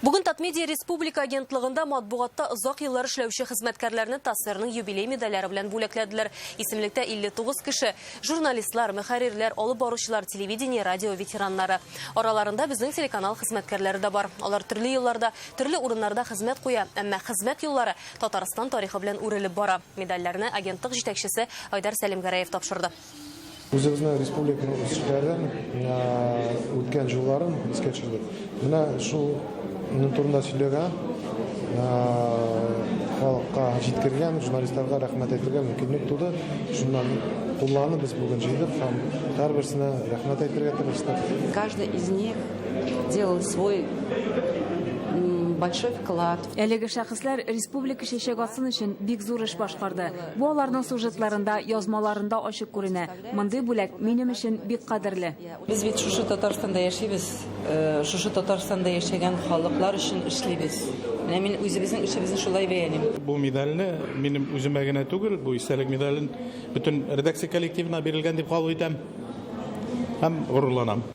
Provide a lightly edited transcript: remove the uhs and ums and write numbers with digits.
Бүген Татмедиа Республика агентлыгында матбугатта озак еллар эшләүче хезмәткәрләрне ТАССРның юбилей медальләре белән бүләкләделәр. Исемлектә 59 кеше – журналистлар, мөхәррирләр, алып баручылар, телевидение, радио ветераннары. Араларында безнең телеканал хезмәткәрләре дә бар. Алар төрле елларда, төрле урыннарда хезмәт куя, әмма хезмәт юллары Татарстан тарихы белән үрелеп бара. Медальләрне агентлык җитәкчесе Айдар Сәлимгәрәев тапшырды. Үзебезнең республиканың үсешләрен, үткән җилларын искә төшердек. Менә шул турында сөйләгән, халыкка җиткергән, журналистларга рәхмәт әйтергә мөмкинлек туды. Шуннан кулланып без бүген җыйдык һәм һәрберсенә рәхмәт әйтергә тырыштык. Каждый из них делал свой большой вклад. Әлеге шәхесләр республика чәчәк атсын өчен бик зур эш башкарды. Бу аларның сюжетларында, язмаларында ачык күренә. Мондый бүләк минем өчен бик кадерле. Без бит шушы Татарстанда яшибез. Шушы Татарстанда яшәгән халыклар өчен эшлибез. Менә мин үзебезнең эшебезне шулай бәяним. Бу медальне минем үземә генә түгел, бу истәлек медален бөтен редакция коллективына бирелгән дип кабул итәм һәм горурланам.